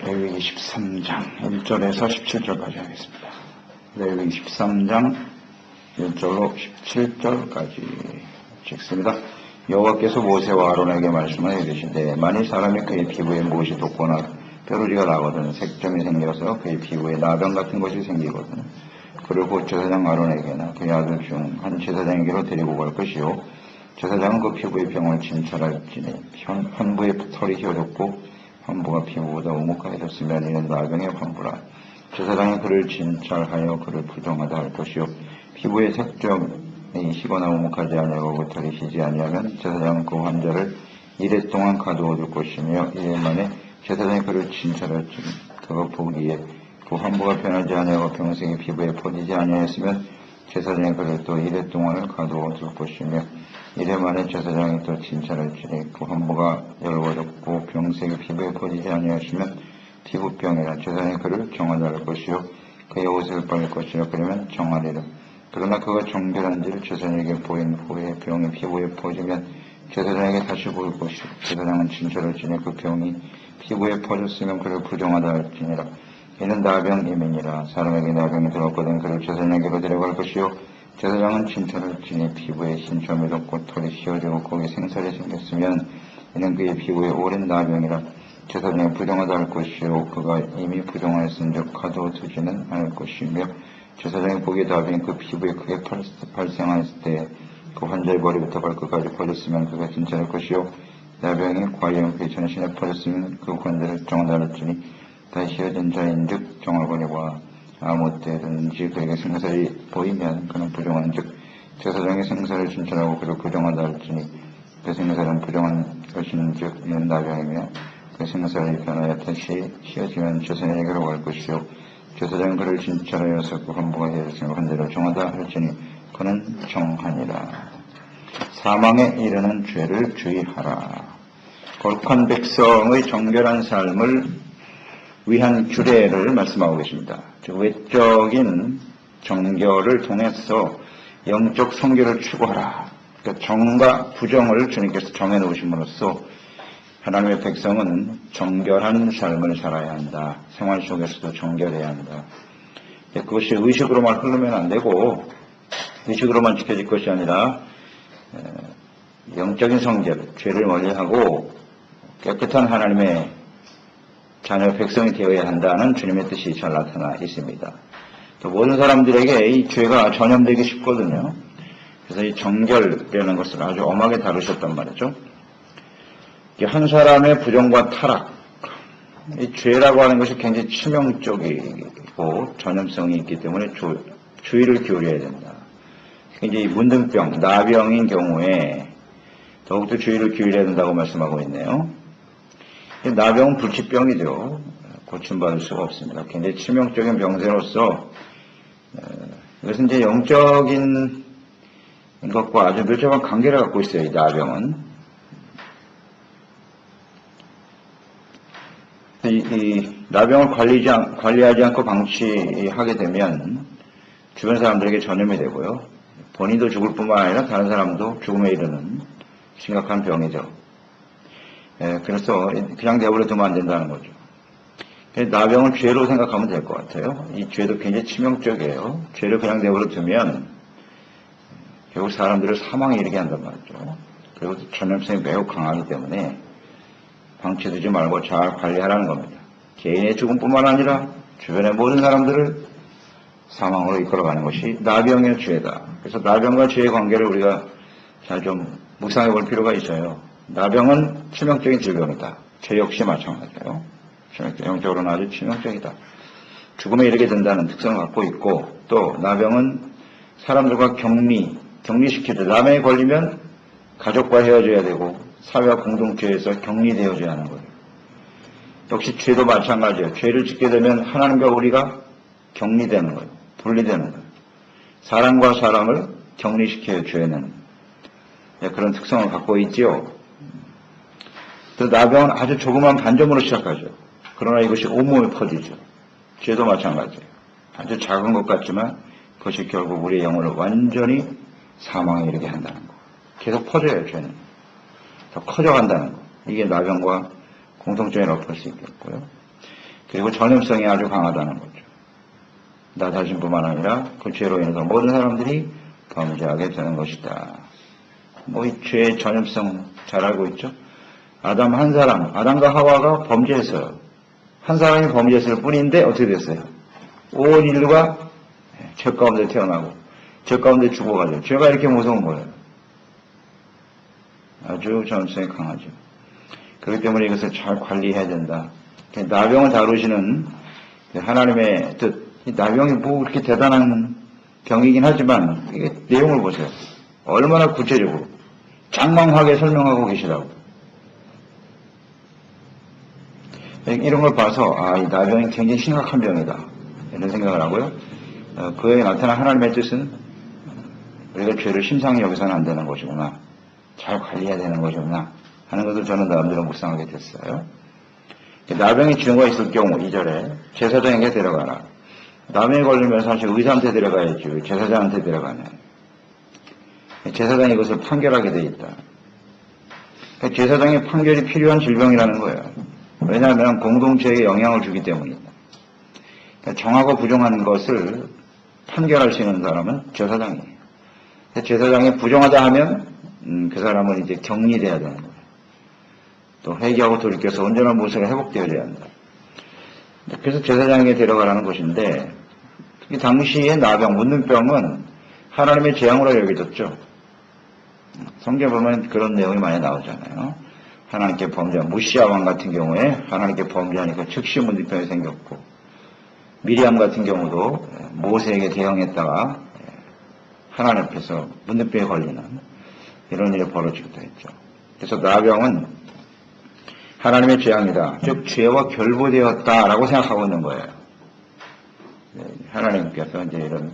레위기 13장 1절에서 17절까지 하겠습니다. 레위기 13장 1절로 17절까지 읽습니다. 여호와께서 모세와 아론에게 말씀하여 이르시되 만일 사람이 그의 피부에 무엇이 돋거나 뾰루지가 나거든 색점이 생겨서 그의 피부에 나병 같은 것이 생기거든 그를 곧 제사장 아론에게나 그의 아들 중 한 제사장에게로 데리고 갈 것이요 제사장은 그 피부의 병을 진찰할지니 환부의 털이 휘어졌고 환부가 피부보다 오목하여졌으면 이는 나병의 환부라. 제사장이 그를 진찰하여 그를 부정하다 할 것이요 피부의 색점이 희거나 오목하지 아니하고 그 털이 희지 아니하면 제사장은 그 환자를 이래 동안 가두어 둘 것이며 이래 만에 제사장이 그를 진찰할지니 그가 보기에 그 환부가 변하지 아니하고 평생의 피부에 퍼지지 아니하였으면 제사장이 그를 또 이래 동안을 가두어 둘 것이며 이래 만에 제사장이 또 진찰할지니 그 환부가 열거졌고 병색의 피부에 퍼지지 아니하였으면 피부병이라. 제사장이 그를 정하다 할 것이요 그의 옷을 빨 것이요 그러면 정하리라. 그러나 그가 정결한지를 제사장에게 보인 후에 병이 피부에 퍼지면 제사장에게 다시 보일 것이요 제사장은 진찰할지니 그 병이 피부에 퍼졌으면 그를 부정하다 할지니라. 이는 나병이민이라. 사람에게 나병이 들었거든 그를 제사장에게로 데려갈 것이요 제사장은 진찰할지니 피부에 흰점이 돋고 털이 휘어지고 거기에 생살이 생겼으면 이는 그의 피부에 오랜 나병이라. 제사장이 부정하다 할 것이요 그가 이미 부정하였은즉 가두어 두지는 않을 것이며 제사장이 보기에 나병이 그 피부에 크게 발생하였을 때 그 환자의 머리부터 발끝까지 퍼졌으면 그가 진찰할 것이요 나병이 과연 그의 전신에 퍼졌으면 그 환자를 정하다 할지니 다시 휘어진 자인즉 정하거니와 아무 때든지 그에게 생살이 보이면 그는 부정한즉 제사장이 생살을 진찰하고 그를 부정하다 할지니 그 생살은 부정한 것인즉 이는 나병이며 그 생살이 변하여 다시 휘어지면 제사장에게로 갈 것이요 제사장은 그를 진찰하여서 그 환부가 휘어졌으면 환자를 정하다 할지니 그는 정하니라. 사망에 이르는 죄를 주의하라. 거룩한 백성의 정결한 삶을 위한 규례를 말씀하고 계십니다. 외적인 정결을 통해서 영적 성결을 추구하라. 그러니까 정과 부정을 주님께서 정해놓으심으로써 하나님의 백성은 정결한 삶을 살아야 한다. 생활 속에서도 정결해야 한다. 그것이 의식으로만 흐르면 안 되고 의식으로만 지켜질 것이 아니라 영적인 성결, 죄를 멀리하고 깨끗한 하나님의 자녀 백성이 되어야 한다는 주님의 뜻이 잘 나타나 있습니다. 또 모든 사람들에게 이 죄가 전염되기 쉽거든요. 그래서 이 정결이라는 것을 아주 엄하게 다루셨단 말이죠. 한 사람의 부정과 타락, 이 죄라고 하는 것이 굉장히 치명적이고 전염성이 있기 때문에 주의를 기울여야 된다. 이제 이 문둥병, 나병인 경우에 더욱더 주의를 기울여야 된다고 말씀하고 있네요. 나병은 불치병이죠. 고침받을 수가 없습니다. 굉장히 치명적인 병세로서 이것은 이제 영적인 것과 아주 밀접한 관계를 갖고 있어요. 이 나병은. 이 나병을 관리하지 않고 방치하게 되면 주변 사람들에게 전염이 되고요. 본인도 죽을 뿐만 아니라 다른 사람도 죽음에 이르는 심각한 병이죠. 그래서 그냥 내버려 두면 안 된다는 거죠. 나병을 죄로 생각하면 될 것 같아요. 이 죄도 굉장히 치명적이에요. 죄를 그냥 내버려 두면 결국 사람들을 사망에 이르게 한단 말이죠. 그리고 전염성이 매우 강하기 때문에 방치두지 말고 잘 관리하라는 겁니다. 개인의 죽음뿐만 아니라 주변의 모든 사람들을 사망으로 이끌어가는 것이 나병의 죄다. 그래서 나병과 죄의 관계를 우리가 잘 좀 묵상해 볼 필요가 있어요. 나병은 치명적인 질병이다. 죄 역시 마찬가지예요. 영적으로는 아주 치명적이다. 죽음에 이르게 된다는 특성을 갖고 있고 또 나병은 사람들과 격리시켜줘. 나병에 걸리면 가족과 헤어져야 되고 사회와 공동체에서 격리되어져야 하는 거예요. 역시 죄도 마찬가지예요. 죄를 짓게 되면 하나님과 우리가 격리되는 거예요. 분리되는 거예요. 사람과 사람을 격리시켜요. 죄는. 그런 특성을 갖고 있지요. 또 나병은 아주 조그만 반점으로 시작하죠. 그러나 이것이 온몸에 퍼지죠. 죄도 마찬가지예요. 아주 작은 것 같지만 그것이 결국 우리의 영혼을 완전히 사망에 이르게 한다는 거. 계속 퍼져요. 죄는. 더 커져간다는 거. 이게 나병과 공통점이라고 볼 수 있겠고요. 그리고 전염성이 아주 강하다는 거죠. 나 자신뿐만 아니라 그 죄로 인해서 모든 사람들이 범죄하게 되는 것이다. 뭐 이 죄의 전염성 잘 알고 있죠? 아담 한 사람, 아담과 하와가 범죄했어요. 한 사람이 범죄했을 뿐인데 어떻게 됐어요? 온 인류가 죄 가운데 태어나고 죄 가운데 죽어가죠. 죄가 이렇게 무서운 거예요. 아주 전염성이 강하죠. 그렇기 때문에 이것을 잘 관리해야 된다. 나병을 다루시는 하나님의 뜻, 나병이 뭐 그렇게 대단한 병이긴 하지만 이게 내용을 보세요. 얼마나 구체적으로 장황하게 설명하고 계시라고. 이런 걸 봐서 이 나병이 굉장히 심각한 병이다 이런 생각을 하고요. 그에 나타난 하나님의 뜻은 우리가 죄를 심상히 여기서는 안 되는 것이구나, 잘 관리해야 되는 것이구나 하는 것을 저는 나름대로 묵상하게 됐어요. 나병의 증후가 있을 경우 2절에 제사장에게 데려가라. 나병에 걸리면 사실 의사한테 데려가야지 제사장한테 데려가냐. 제사장이 이것을 판결하게 돼 있다. 제사장의 판결이 필요한 질병이라는 거예요. 왜냐하면 공동체에 영향을 주기 때문이다. 정하고 부정한 것을 판결할 수 있는 사람은 제사장이에요. 제사장이 부정하다 하면 그 사람은 이제 격리돼야 되는 거예요. 또 회개하고 돌이켜서 온전한 모습을 회복되어야 한다. 그래서 제사장에게 데려가라는 것인데, 이 당시의 나병, 문둥병은 하나님의 재앙으로 여겨졌죠. 성경에 보면 그런 내용이 많이 나오잖아요. 하나님께 범죄한 무시아 왕 같은 경우에 하나님께 범죄하니까 즉시 문둥병이 생겼고, 미리암 같은 경우도 모세에게 대응했다가 하나님 앞에서 문둥병에 걸리는 이런 일이 벌어지기도 했죠. 그래서 나병은 하나님의 재앙이다. 즉 죄와 결부되었다라고 생각하고 있는 거예요. 하나님께서 이제 이런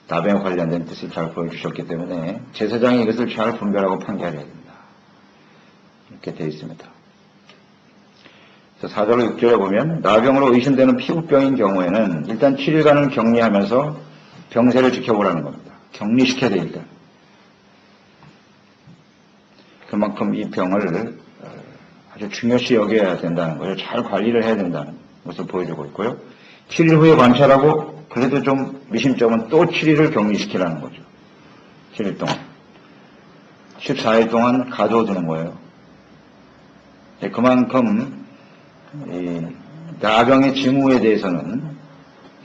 나병에 관련된 뜻을 잘 보여주셨기 때문에 제사장이 이것을 잘 분별하고 판결해야 된다. 이렇게 되어 있습니다. 그래서 4절로 6절에 보면 나병으로 의심되는 피부병인 경우에는 일단 7일간을 격리하면서 병세를 지켜보라는 겁니다. 격리시켜야 돼 일단. 그만큼 이 병을 아주 중요시 여겨야 된다는 거예요. 잘 관리를 해야 된다는 것을 보여주고 있고요. 7일 후에 관찰하고 그래도 좀 미심쩍은 또 7일을 격리시키라는 거죠. 7일 동안. 14일 동안 가둬두는 거예요. 그만큼 이 나병의 징후에 대해서는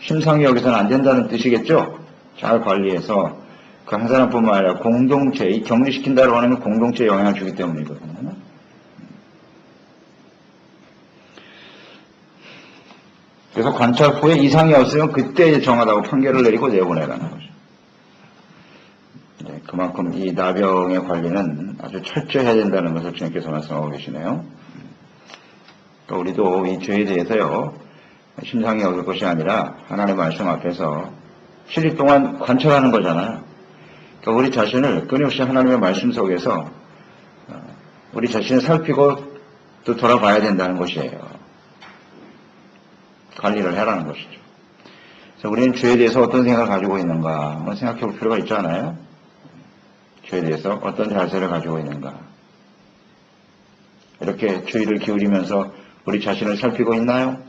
심상히 여기서는 안 된다는 뜻이겠죠. 잘 관리해서 그 한 사람뿐만 아니라 공동체, 이 격리시킨다고 하는 공동체에 영향을 주기 때문이거든요. 그래서 관찰 후에 이상이 없으면 그때 정하다고 판결을 내리고 내보내라는 거죠. 그만큼 이 나병의 관리는 아주 철저해야 된다는 것을 주님께서 말씀하고 계시네요. 또 우리도 이 죄에 대해서요, 심상히 여길 것이 아니라 하나님의 말씀 앞에서 7일 동안 관찰하는 거잖아요. 그러니까 우리 자신을 끊임없이 하나님의 말씀 속에서 우리 자신을 살피고 또 돌아봐야 된다는 것이에요. 관리를 해라는 것이죠. 그래서 우리는 죄에 대해서 어떤 생각을 가지고 있는가 한번 생각해 볼 필요가 있잖아요. 죄에 대해서 어떤 자세를 가지고 있는가. 이렇게 주의를 기울이면서 우리 자신을 살피고 있나요?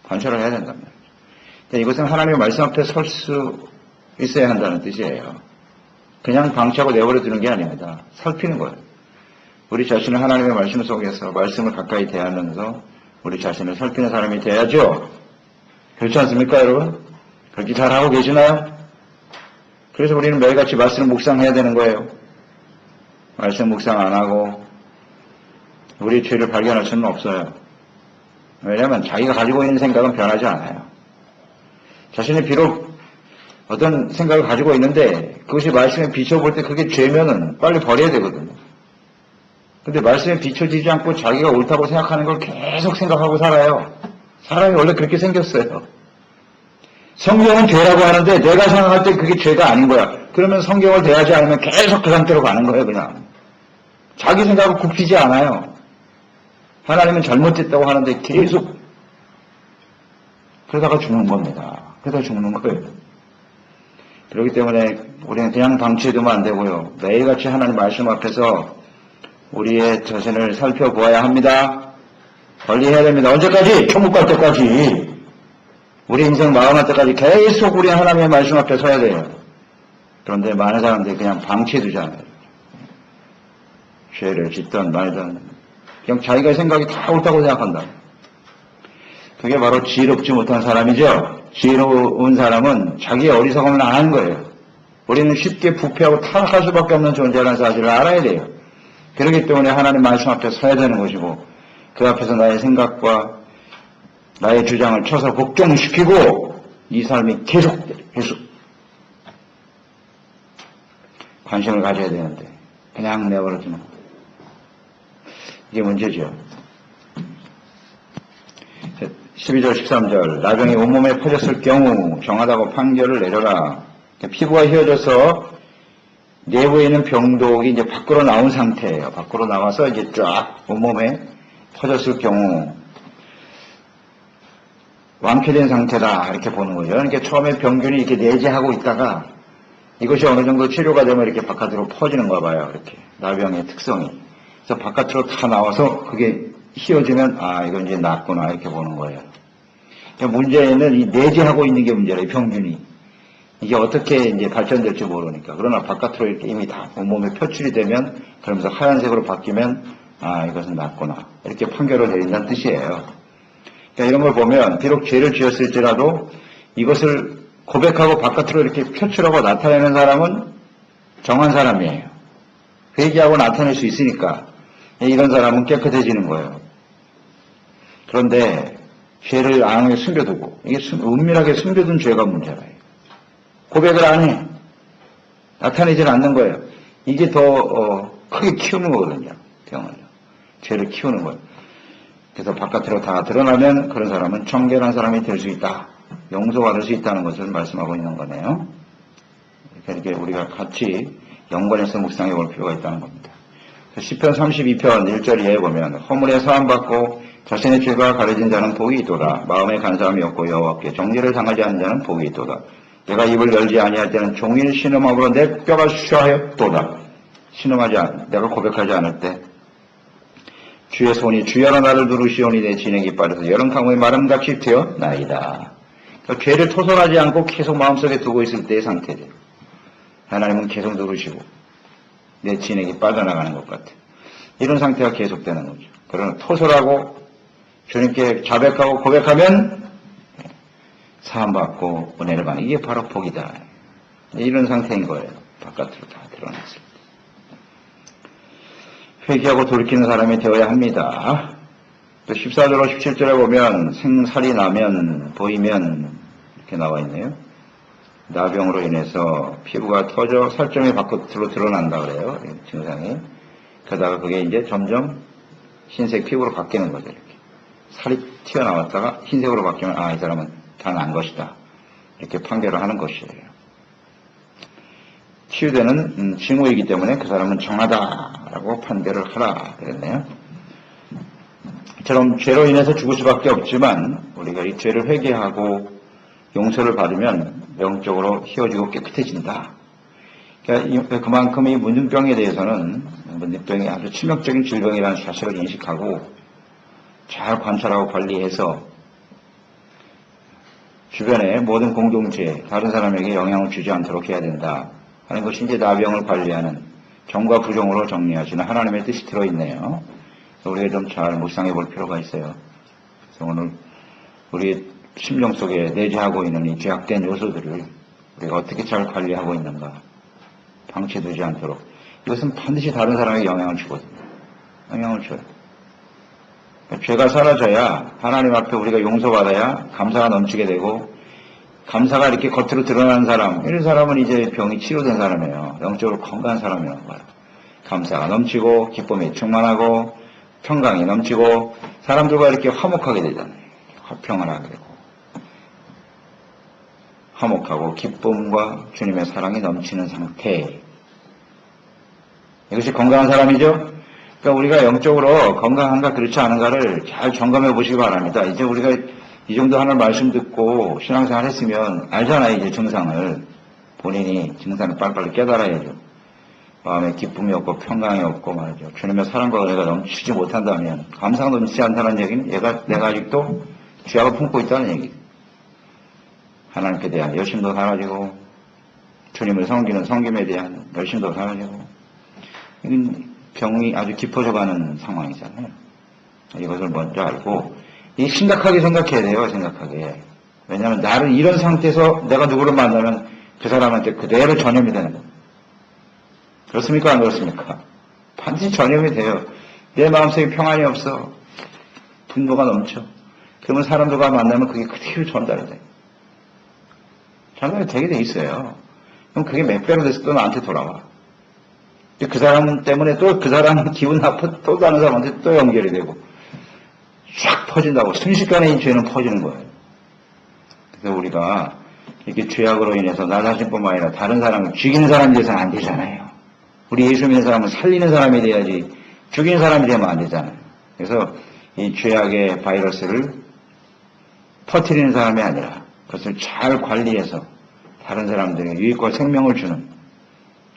관찰을 해야 된단 말이죠. 이것은 하나님의 말씀 앞에 설 수 있어야 한다는 뜻이에요. 그냥 방치하고 내버려 두는 게 아닙니다. 살피는 거예요. 우리 자신을 하나님의 말씀 속에서 말씀을 가까이 대하면서 우리 자신을 살피는 사람이 돼야죠. 그렇지 않습니까, 여러분? 그렇게 잘하고 계시나요? 그래서 우리는 매일같이 말씀을 묵상해야 되는 거예요. 말씀 묵상 안 하고 우리의 죄를 발견할 수는 없어요. 왜냐하면 자기가 가지고 있는 생각은 변하지 않아요. 자신이 비록 어떤 생각을 가지고 있는데 그것이 말씀에 비춰볼 때 그게 죄면은 빨리 버려야 되거든요. 근데 말씀에 비춰지지 않고 자기가 옳다고 생각하는 걸 계속 생각하고 살아요. 사람이 원래 그렇게 생겼어요. 성경은 죄라고 하는데 내가 생각할 때 그게 죄가 아닌 거야. 그러면 성경을 대하지 않으면 계속 그 상태로 가는 거예요, 그냥. 자기 생각을 굽히지 않아요. 하나님은 잘못됐다고 하는데 계속 그러다가 죽는 겁니다. 그러다가 죽는 거예요. 그렇기 때문에 우리는 그냥 방치해두면 안 되고요. 매일같이 하나님 말씀 앞에서 우리의 자신을 살펴보아야 합니다. 관리해야 됩니다. 언제까지? 천국 갈 때까지. 우리 인생 마감할 때까지 계속 우리 하나님의 말씀 앞에 서야 돼요. 그런데 많은 사람들이 그냥 방치해두잖아요. 죄를 짓든 말든 그냥 자기가 생각이 다 옳다고 생각한다. 그게 바로 지혜롭지 못한 사람이죠. 지혜로운 사람은 자기의 어리석음을 아는 거예요. 우리는 쉽게 부패하고 타락할 수밖에 없는 존재라는 사실을 알아야 돼요. 그렇기 때문에 하나님 말씀 앞에 서야 되는 것이고 그 앞에서 나의 생각과 나의 주장을 쳐서 복종시키고 이 삶이 계속 관심을 가져야 되는데 그냥 내버려두는 거. 이게 문제죠. 12절 13절 나병이 온몸에 퍼졌을 경우 정하다고 판결을 내려라. 피부가 휘어져서 내부에 있는 병독이 이제 밖으로 나온 상태예요. 밖으로 나와서 이제 쫙 온몸에 퍼졌을 경우 완쾌된 상태다 이렇게 보는 거죠. 그러니까 처음에 병균이 이렇게 내재하고 있다가 이것이 어느 정도 치료가 되면 이렇게 바깥으로 퍼지는가 봐요. 이렇게 나병의 특성이. 그래서 바깥으로 다 나와서 그게 휘어지면 이건 이제 낫구나 이렇게 보는 거예요. 그러니까 문제는 이 내재하고 있는 게 문제라, 이 병균이. 이게 어떻게 이제 발전될지 모르니까. 그러나 바깥으로 이렇게 이미 다 온몸에 표출이 되면 그러면서 하얀색으로 바뀌면 이것은 낫구나 이렇게 판결을 내린다는 뜻이에요. 그러니까 이런 걸 보면 비록 죄를 지었을지라도 이것을 고백하고 바깥으로 이렇게 표출하고 나타내는 사람은 정한 사람이에요. 회개하고 나타낼 수 있으니까 이런 사람은 깨끗해지는 거예요. 그런데 죄를 안에 숨겨두고 이게 은밀하게 숨겨둔 죄가 문제라요. 고백을 안 해. 나타내지는 않는 거예요. 이게 더 크게 키우는 거거든요. 병을요. 죄를 키우는 거예요. 그래서 바깥으로 다 드러나면 그런 사람은 청결한 사람이 될 수 있다. 용서받을 수 있다는 것을 말씀하고 있는 거네요. 이렇게 우리가 같이 연관해서 묵상해 볼 필요가 있다는 겁니다. 시편 32편 1절 이하에 보면 허물에 사함받고 자신의 죄가 가려진 자는 복이 있도다. 마음에 간사함이 없고 여호와께 정죄를 당하지 않는 자는 복이 있도다. 내가 입을 열지 아니할 때는 종일 신음함으로 내 뼈가 수하였도다. 내가 고백하지 않을 때 주의 손이 주여라 나를 누르시오니 내 진액이 빠져서 여름 강우의 마름같이 되었나이다. 그러니까 죄를 토설하지 않고 계속 마음속에 두고 있을 때의 상태죠. 하나님은 계속 누르시고 내 진액이 빠져나가는 것 같아요. 이런 상태가 계속되는 거죠. 그러나 토설하고 주님께 자백하고 고백하면 사함받고 은혜를 받는 이게 바로 복이다. 이런 상태인 거예요. 바깥으로 다 드러났을 때. 회개하고 돌이키는 사람이 되어야 합니다. 또 14절로 17절에 보면 생살이 나면 보이면 이렇게 나와 있네요. 나병으로 인해서 피부가 터져 살점이 바깥으로 드러난다 그래요. 증상이. 그러다가 그게 이제 점점 흰색 피부로 바뀌는 거죠. 이렇게. 살이 튀어나왔다가 흰색으로 바뀌면 이 사람은 다 난 것이다. 이렇게 판결을 하는 것이에요. 치유되는 징후이기 때문에 그 사람은 정하다라고 판결을 하라 그랬네요. 이처럼 죄로 인해서 죽을 수밖에 없지만 우리가 이 죄를 회개하고 용서를 받으면 영적으로 휘어지고 깨끗해진다. 그러니까 그만큼 이 문둥병에 대해서는 문둥병이 아주 치명적인 질병이라는 사실을 인식하고 잘 관찰하고 관리해서 주변의 모든 공동체, 다른 사람에게 영향을 주지 않도록 해야 된다 하는 것이 이제 나병을 관리하는 정과 부정으로 정리하시는 하나님의 뜻이 들어있네요. 우리가 좀 잘 묵상해 볼 필요가 있어요. 그래서 오늘 우리 심령 속에 내재하고 있는 이 죄악된 요소들을 우리가 어떻게 잘 관리하고 있는가, 방치되지 않도록. 이것은 반드시 다른 사람에게 영향을 주거든요. 영향을 줘요. 죄가 사라져야 하나님 앞에 우리가 용서받아야 감사가 넘치게 되고, 감사가 이렇게 겉으로 드러나는 사람, 이런 사람은 이제 병이 치료된 사람이에요. 영적으로 건강한 사람이라는 거예요. 감사가 넘치고 기쁨이 충만하고 평강이 넘치고 사람들과 이렇게 화목하게 되잖아요. 화평을 하게 되고 화목하고 기쁨과 주님의 사랑이 넘치는 상태. 이것이 건강한 사람이죠. 그러니까 우리가 영적으로 건강한가 그렇지 않은가를 잘 점검해 보시기 바랍니다. 이제 우리가 이 정도 하는 말씀 듣고 신앙생활 했으면 알잖아요. 이제 증상을. 본인이 증상을 빨리빨리 깨달아야죠. 마음에 기쁨이 없고 평강이 없고 말이죠. 주님의 사랑과 은혜가 넘치지 못한다면, 감사가 넘치지 않다는 얘기는 내가 아직도 죄악을 품고 있다는 얘기. 하나님께 대한 열심도 사라지고, 주님을 섬기는 섬김에 대한 열심도 사라지고, 이건 병이 아주 깊어져가는 상황이잖아요. 이것을 먼저 알고, 심각하게 생각해야 돼요, 생각하게. 왜냐하면 나를 이런 상태에서 내가 누구를 만나면 그 사람한테 그대로 전염이 되는 거예요. 그렇습니까? 안 그렇습니까? 반드시 전염이 돼요. 내 마음속에 평안이 없어. 분노가 넘쳐. 그러면 사람들과 만나면 그게 그대로 전달이 돼요. 전달이 되게 돼 있어요. 그럼 그게 몇 배로 돼서 또 나한테 돌아와. 그 사람 때문에 또 그 사람 기분 나빠 또 다른 사람한테 또 연결이 되고 쫙 퍼진다고. 순식간에 이 죄는 퍼지는 거예요. 그래서 우리가 이렇게 죄악으로 인해서 나 자신뿐만 아니라 다른 사람을 죽이는 사람이 돼서는 안 되잖아요. 우리 예수 믿는 사람은 살리는 사람이 돼야지 죽이는 사람이 되면 안 되잖아요. 그래서 이 죄악의 바이러스를 퍼뜨리는 사람이 아니라 그것을 잘 관리해서 다른 사람들에게 유익과 생명을 주는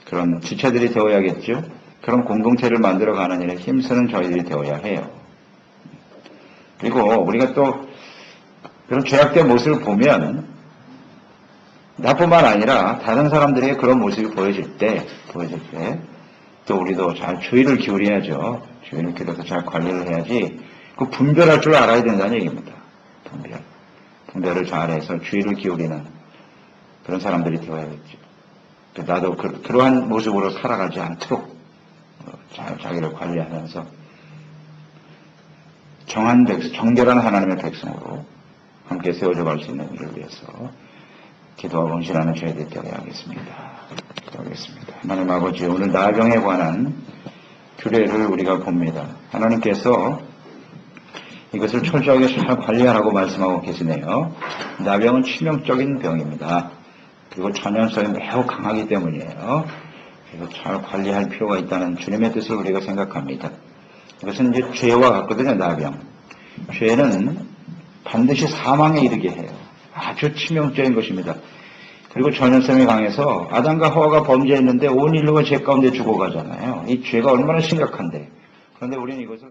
그런 지체들이 되어야겠죠. 그런 공동체를 만들어가는 일에 힘쓰는 저희들이 되어야 해요. 그리고 우리가 또 그런 죄악된 모습을 보면 나뿐만 아니라 다른 사람들에게 그런 모습이 보여질 때 또 우리도 잘 주의를 기울여야죠. 주의를 기울여서 잘 관리를 해야지 그 분별할 줄 알아야 된다는 얘기입니다. 분별을 잘해서 주의를 기울이는 그런 사람들이 되어야겠죠. 나도 그러한 모습으로 살아가지 않도록 잘 자기를 관리하면서 정결한 하나님의 백성으로 함께 세워져 갈 수 있는 일을 위해서 기도하고 헌신하는 저희들이 되어야겠습니다. 기도하겠습니다. 하나님 아버지, 오늘 나병에 관한 규례를 우리가 봅니다. 하나님께서 이것을 철저하게 잘 관리하라고 말씀하고 계시네요. 나병은 치명적인 병입니다. 그리고 전염성이 매우 강하기 때문이에요. 그래서 잘 관리할 필요가 있다는 주님의 뜻을 우리가 생각합니다. 이것은 이제 죄와 같거든요, 나병. 죄는 반드시 사망에 이르게 해요. 아주 치명적인 것입니다. 그리고 전염성이 강해서 아담과 하와가 범죄했는데 온 인류가 죄 가운데 죽어가잖아요. 이 죄가 얼마나 심각한데. 그런데 우리는 이것을